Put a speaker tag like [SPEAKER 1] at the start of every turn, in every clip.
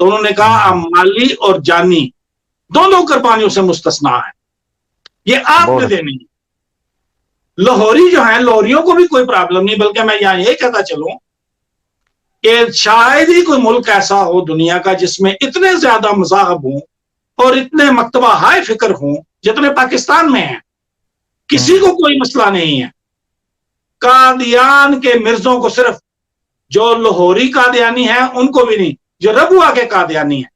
[SPEAKER 1] تو انہوں نے کہا مالی اور جانی دونوں قربانیوں سے مستثنا ہے، یہ آپ نے دینی ہے۔ لاہوری جو ہیں، لاہوریوں کو بھی کوئی پرابلم نہیں، بلکہ میں یہاں یہ کہتا چلوں کہ شاید ہی کوئی ملک ایسا ہو دنیا کا جس میں اتنے زیادہ مذاہب ہوں اور اتنے مکتبہ ہائے فکر ہوں جتنے پاکستان میں ہیں۔ کسی کو کوئی مسئلہ نہیں ہے۔ قادیان کے مرزوں کو صرف، جو لاہوری قادیانی ہیں ان کو بھی نہیں، جو ربوہ کے قادیانی ہیں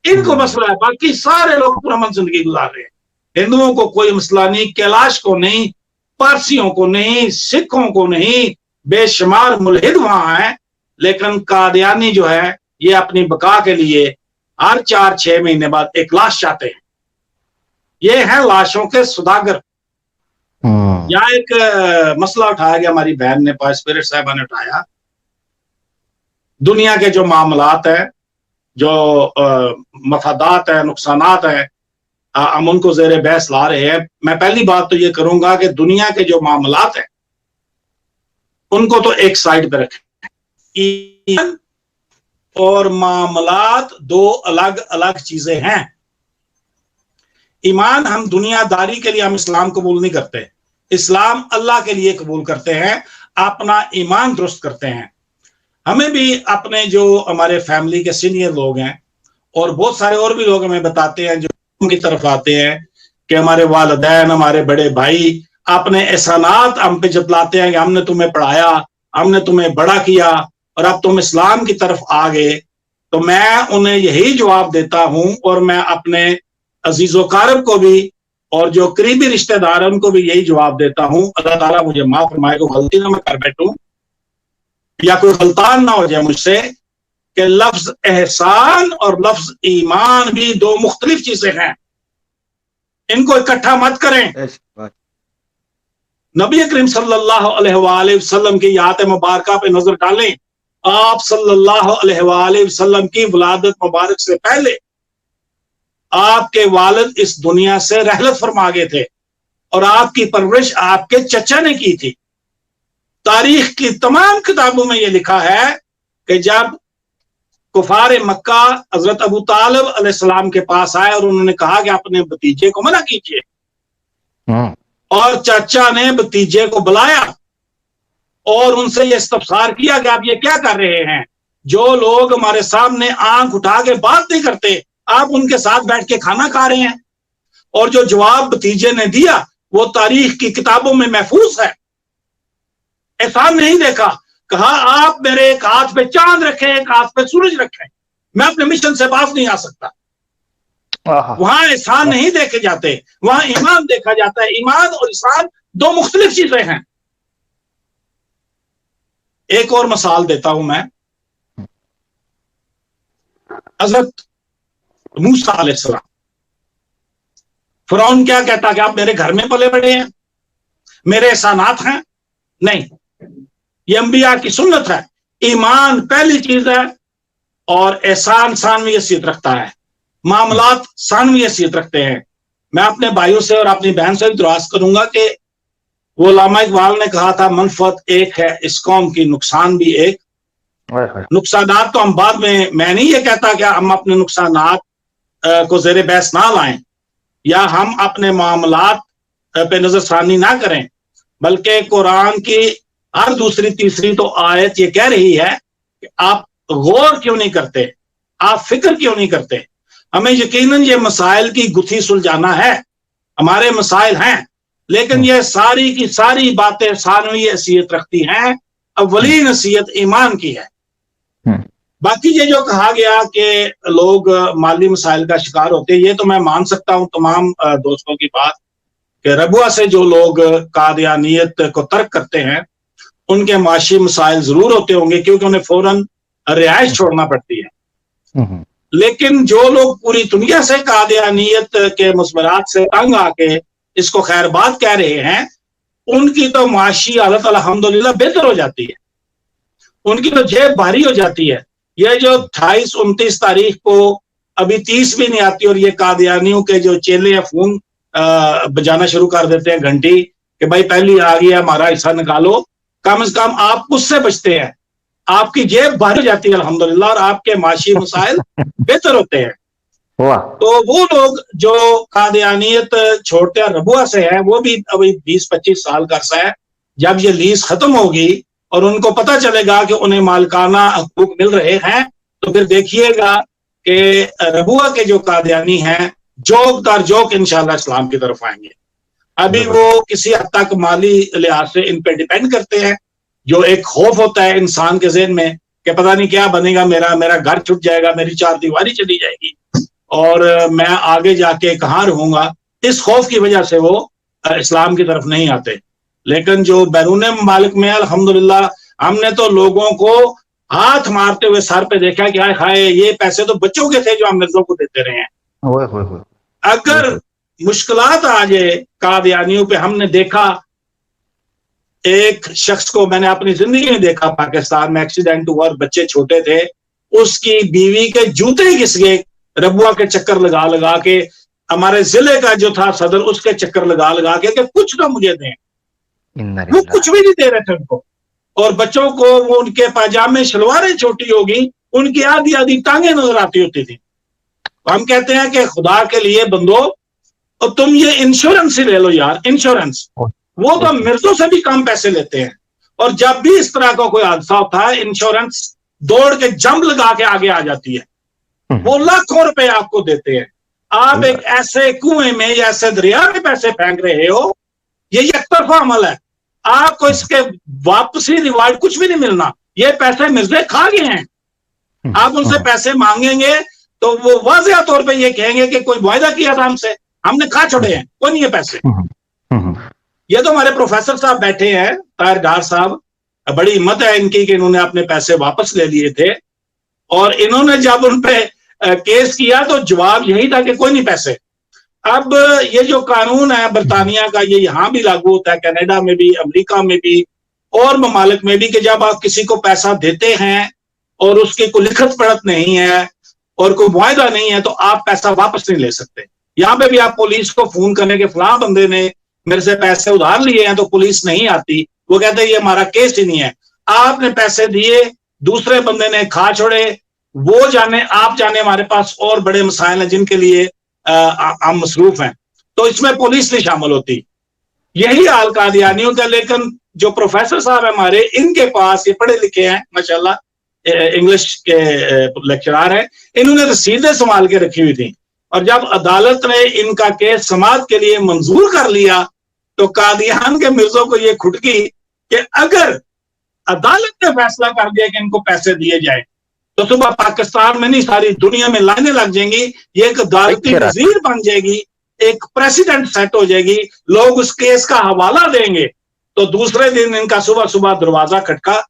[SPEAKER 1] ان کو مسئلہ ہے، باقی سارے لوگ پرامن زندگی گزار رہے ہیں۔ ہندوؤں کو کوئی مسئلہ نہیں، کیلاش کو نہیں، پارسیوں کو نہیں، سکھوں کو نہیں، بے شمار ملحد وہاں ہیں، لیکن قادیانی جو ہے یہ اپنی بقا کے لیے ہر 4-6 مہینے بعد ایک لاش چاہتے ہیں۔ یہ ہیں لاشوں کے سوداگر۔ یہاں ایک مسئلہ اٹھایا گیا، ہماری بہن نے پاسپیرٹ صاحبہ نے اٹھایا، دنیا کے جو معاملات ہیں، جو مفادات ہیں، نقصانات ہیں، ہم ان کو زیر بحث لا رہے ہیں۔ میں پہلی بات تو یہ کروں گا کہ دنیا کے جو معاملات ہیں ان کو تو ایک سائڈ پہ رکھیں۔ ایمان اور معاملات دو الگ الگ چیزیں ہیں۔ ایمان، ہم دنیا داری کے لیے ہم اسلام قبول نہیں کرتے، اسلام اللہ کے لیے قبول کرتے ہیں، اپنا ایمان درست کرتے ہیں۔ ہمیں بھی اپنے جو ہمارے فیملی کے سینئر لوگ ہیں اور بہت سارے اور بھی لوگ ہمیں بتاتے ہیں جو ان کی طرف آتے ہیں کہ ہمارے والدین، ہمارے بڑے بھائی اپنے احسانات ہم پہ جتلاتے ہیں کہ ہم نے تمہیں پڑھایا، ہم نے تمہیں بڑا کیا اور اب تم اسلام کی طرف آ گئے۔ تو میں انہیں یہی جواب دیتا ہوں، اور میں اپنے عزیز و قارب کو بھی اور جو قریبی رشتہ دار ہیں ان کو بھی یہی جواب دیتا ہوں، اللہ تعالیٰ مجھے معاف فرمائے کو غلطی نہ میں کر بیٹھوں یا کوئی غلطان نہ ہو جائے مجھ سے، کہ لفظ احسان اور لفظ ایمان بھی دو مختلف چیزیں ہیں، ان کو اکٹھا مت کریں۔ نبی کریم صلی اللہ علیہ وآلہ وسلم کی آیت مبارکہ پہ نظر ڈالیں۔ آپ صلی اللہ علیہ وآلہ وسلم کی ولادت مبارک سے پہلے آپ کے والد اس دنیا سے رحلت فرما گئے تھے، اور آپ کی پرورش آپ کے چچا نے کی تھی۔ تاریخ کی تمام کتابوں میں یہ لکھا ہے کہ جب کفار مکہ حضرت ابو طالب علیہ السلام کے پاس آئے اور انہوں نے کہا کہ اپنے بھتیجے کو منع کیجیے، اور چچا نے بھتیجے کو بلایا اور ان سے یہ استفسار کیا کہ آپ یہ کیا کر رہے ہیں؟ جو لوگ ہمارے سامنے آنکھ اٹھا کے بات نہیں کرتے، آپ ان کے ساتھ بیٹھ کے کھانا کھا رہے ہیں۔ اور جو جواب بھتیجے نے دیا وہ تاریخ کی کتابوں میں محفوظ ہے۔ احسان نہیں دیکھا، کہا آپ میرے ایک ہاتھ پہ چاند رکھیں، ایک ہاتھ پہ سورج رکھیں، میں اپنے مشن سے باز نہیں آ سکتا۔ وہاں احسان نہیں دیکھے جاتے، وہاں ایمان دیکھا جاتا ہے۔ ایمان اور احسان دو مختلف چیزیں ہیں۔ ایک اور مثال دیتا ہوں میں، حضرت موسیٰ علیہ السلام، فرعون کیا کہتا کہ آپ میرے گھر میں پلے بڑے ہیں، میرے احسانات ہیں؟ نہیں، یہ انبیاء کی سنت ہے۔ ایمان پہلی چیز ہے اور احسان ثانوی حیثیت رکھتا ہے، معاملات ثانوی حیثیت رکھتے ہیں۔ میں اپنے بھائیوں سے اور اپنی بہن سے بھی درخواست کروں گا کہ وہ علامہ اقبال نے کہا تھا منفعت ایک ہے اس قوم کی، نقصان بھی ایک۔ نقصانات تو ہم بعد میں نہیں یہ کہتا کہ ہم اپنے نقصانات کو زیر بحث نہ لائیں یا ہم اپنے معاملات پہ نظر ثانی نہ کریں، بلکہ قرآن کی ہر دوسری تیسری تو آیت یہ کہہ رہی ہے کہ آپ غور کیوں نہیں کرتے، آپ فکر کیوں نہیں کرتے۔ ہمیں یقیناً یہ مسائل کی گتھی سلجھانا ہے، ہمارے مسائل ہیں، لیکن یہ ساری کی ساری باتیں ثانوی حیثیت رکھتی ہیں، اولین حیثیت ایمان کی ہے۔ باقی یہ جو کہا گیا کہ لوگ مالی مسائل کا شکار ہوتے ہیں، یہ تو میں مان سکتا ہوں تمام دوستوں کی بات کہ ربوہ سے جو لوگ قادیانیت کو ترک کرتے ہیں ان کے معاشی مسائل ضرور ہوتے ہوں گے، کیونکہ انہیں فوراً رہائش چھوڑنا پڑتی ہے۔ لیکن جو لوگ پوری دنیا سے قادیانیت کے مضمرات سے تنگ آ کے اس کو خیر بات کہہ رہے ہیں، ان کی تو معاشی حالت الحمدللہ بہتر ہو جاتی ہے، ان کی تو جیب بھاری ہو جاتی ہے۔ یہ جو 28-29 تاریخ کو ابھی 30 بھی نہیں آتی اور یہ قادیانیوں کے جو چیلے فون بجانا شروع کر دیتے ہیں گھنٹی کہ بھائی پہلی آ گیا ہمارا حصہ نکالو، کم از کم آپ اس سے بچتے ہیں۔ آپ کی جیب بھر جاتی ہے الحمدللہ، اور آپ کے معاشی مسائل بہتر ہوتے ہیں. تو وہ لوگ جو قادیانیت چھوڑتے ہیں ربوہ سے ہے، وہ بھی ابھی 20-25 سال کا عرصہ ہے. جب یہ لیز ختم ہوگی اور ان کو پتہ چلے گا کہ انہیں مالکانہ حقوق مل رہے ہیں، تو پھر دیکھیے گا کہ ربوہ کے جو قادیانی ہیں جوک در جوک انشاءاللہ اسلام کی طرف آئیں گے. ابھی وہ کسی حد تک مالی لحاظ سے ان پہ ڈیپینڈ کرتے ہیں، جو ایک خوف ہوتا ہے انسان کے ذہن میں کہ پتہ نہیں کیا بنے گا، میرا گھر چھٹ جائے گا، میری چار دیواری چلی جائے گی اور میں آگے جا کے کہاں رہوں گا. اس خوف کی وجہ سے وہ اسلام کی طرف نہیں آتے. لیکن جو بیرون ممالک میں الحمدللہ ہم نے تو لوگوں کو ہاتھ مارتے ہوئے سر پہ دیکھا کہ ہائے یہ پیسے تو بچوں کے تھے جو ہم مرزوں کو دیتے رہے ہیں. اگر مشکلات آ جائے قادیانیوں پہ، ہم نے دیکھا ایک شخص کو میں نے اپنی زندگی میں دیکھا پاکستان میں، ایکسیڈنٹ ہوا اور بچے چھوٹے تھے، اس کی بیوی کے جوتے گھس گئے ربوہ کے چکر لگا لگا کے. ہمارے ضلع کا جو تھا صدر اس کے چکر لگا لگا کے کہ کچھ تو مجھے دیں، وہ کچھ بھی نہیں دے رہے تھے ان کو. اور بچوں کو وہ ان کے پاجامے شلواریں چھوٹی ہوگی، ان کی آدھی آدھی ٹانگیں نظر آتی ہوتی تھی. ہم کہتے ہیں کہ خدا کے لیے بندو، اور تم یہ انشورنس ہی لے لو یار، انشورنس. وہ تو مرزوں سے بھی کم پیسے لیتے ہیں، اور جب بھی اس طرح کا کوئی حادثہ ہوتا ہے انشورنس دوڑ کے جمپ لگا کے آگے آ جاتی ہے. وہ لاکھوں روپے آپ کو دیتے ہیں. آپ ایک ایسے کنویں میں یا ایسے دریا میں پیسے پھینک رہے ہو، یہ یک طرفہ عمل ہے. آپ کو اس کے واپسی ریوارڈ کچھ بھی نہیں ملنا. یہ پیسے مرزے کھا گئے ہیں. آپ ان سے پیسے مانگیں گے تو وہ واضح طور پہ یہ کہیں گے کہ کوئی معاہدہ کیا تھا ہم نے کھا چھوڑے ہیں، کوئی نہیں ہے پیسے. یہ تو ہمارے پروفیسر صاحب بیٹھے ہیں، طاہر ڈار صاحب، بڑی ہمت ہے ان کی کہ انہوں نے اپنے پیسے واپس لے لیے تھے. اور انہوں نے جب ان پہ کیس کیا تو جواب یہی تھا کہ کوئی نہیں پیسے. اب یہ جو قانون ہے برطانیہ کا، یہ یہاں بھی لاگو ہوتا ہے، کینیڈا میں بھی، امریکہ میں بھی اور ممالک میں بھی، کہ جب آپ کسی کو پیسہ دیتے ہیں اور اس کی کوئی لکھت پڑھت نہیں ہے اور کوئی معاہدہ نہیں ہے تو آپ پیسہ واپس نہیں لے سکتے. یہاں پہ بھی آپ پولیس کو فون کرنے کے فلاں بندے نے میرے سے پیسے ادھار لیے ہیں، تو پولیس نہیں آتی. وہ کہتے ہیں یہ ہمارا کیس ہی نہیں ہے. آپ نے پیسے دیے، دوسرے بندے نے کھا چھوڑے، وہ جانے آپ جانے، ہمارے پاس اور بڑے مسائل ہیں جن کے لیے ہم مصروف ہیں. تو اس میں پولیس نہیں شامل ہوتی. یہی حال قادیانیوں کا. لیکن جو پروفیسر صاحب ہمارے، ان کے پاس، یہ پڑھے لکھے ہیں ماشاءاللہ، انگلش کے لیکچرار ہیں، انہوں نے رسیدیں سنبھال کے رکھی ہوئی تھیں. اور جب عدالت نے ان کا کیس سماعت کے لیے منظور کر لیا تو قادیان کے مرزوں کو یہ کھٹکی کہ اگر عدالت نے فیصلہ کر دیا کہ ان کو پیسے دیے جائیں تو صبح پاکستان میں نہیں ساری دنیا میں لائنیں لگ جائیں گی. یہ ایک عدالتی وزیر بن جائے گی، ایک پریسیڈنٹ سیٹ ہو جائے گی، لوگ اس کیس کا حوالہ دیں گے. تو دوسرے دن ان کا صبح صبح دروازہ کھٹکا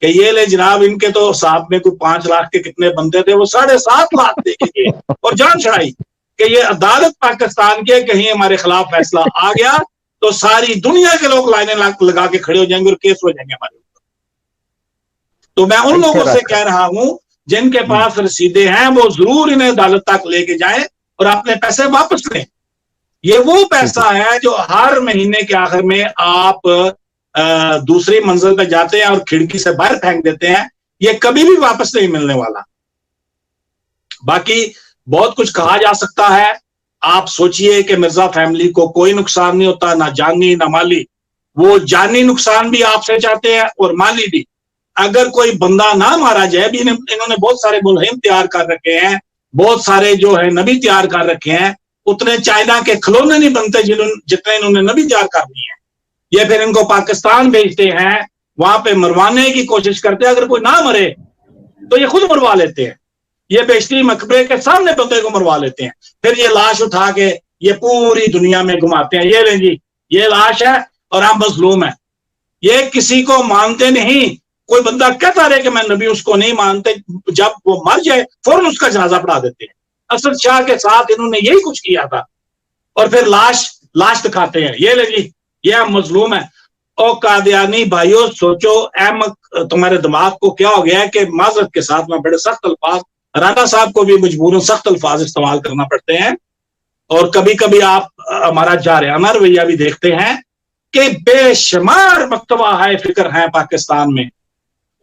[SPEAKER 1] کہ یہ لے جناب، ان کے تو ساتھ میں کوئی 5 لاکھ کے کتنے بندے تھے، وہ 7.5 لاکھ دے کے گئے اور جان چھڑائی کہ یہ عدالت پاکستان کے کہیں ہمارے خلاف فیصلہ آ گیا تو ساری دنیا کے لوگ لائنیں لگا کے کھڑے ہو جائیں گے اور کیس ہو جائیں گے ہمارے اوپر. تو میں ان لوگوں سے کہہ رہا ہوں جن کے پاس رسیدیں ہیں، وہ ضرور انہیں عدالت تک لے کے جائیں اور اپنے پیسے واپس لیں. یہ وہ پیسہ ہے جو ہر مہینے کے آخر میں آپ دوسری منزل پہ جاتے ہیں اور کھڑکی سے باہر پھینک دیتے ہیں. یہ کبھی بھی واپس نہیں ملنے والا. باقی بہت کچھ کہا جا سکتا ہے. آپ سوچئے کہ مرزا فیملی کو کوئی نقصان نہیں ہوتا، نہ جانی نہ مالی. وہ جانی نقصان بھی آپ سے چاہتے ہیں اور مالی بھی. اگر کوئی بندہ نہ مارا جائے، بھی انہوں نے بہت سارے ملہم تیار کر رکھے ہیں، بہت سارے جو ہے نبی تیار کر رکھے ہیں. اتنے چائنا کے کھلونے نہیں بنتے جتنے انہوں نے نبی تیار کر دیے ہیں. یہ پھر ان کو پاکستان بھیجتے ہیں، وہاں پہ مروانے کی کوشش کرتے ہیں. اگر کوئی نہ مرے تو یہ خود مروا لیتے ہیں. یہ بیشتری مقبرے کے سامنے بندے کو مروا لیتے ہیں. پھر یہ لاش اٹھا کے یہ پوری دنیا میں گھماتے ہیں. یہ لیں جی، یہ لاش ہے اور آپ مظلوم ہیں. یہ کسی کو مانتے نہیں. کوئی بندہ کہتا رہے کہ میں نبی، اس کو نہیں مانتے. جب وہ مر جائے فوراً اس کا جنازہ پڑھا دیتے ہیں. اسد شاہ کے ساتھ انہوں نے یہی کچھ کیا تھا. اور پھر لاش دکھاتے ہیں، یہ لے جی، یہ ہم مظلوم ہیں. اور قادیانی بھائیوں سوچو، احمد تمہارے دماغ کو کیا ہو گیا ہے کہ معذرت کے ساتھ میں بڑے سخت الفاظ، رانا صاحب کو بھی مجبوراً سخت الفاظ استعمال کرنا پڑتے ہیں. اور کبھی کبھی آپ ہمارا جارحانہ رویہ بھی دیکھتے ہیں کہ بے شمار مکتبہ ہے فکر ہیں پاکستان میں.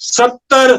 [SPEAKER 1] $70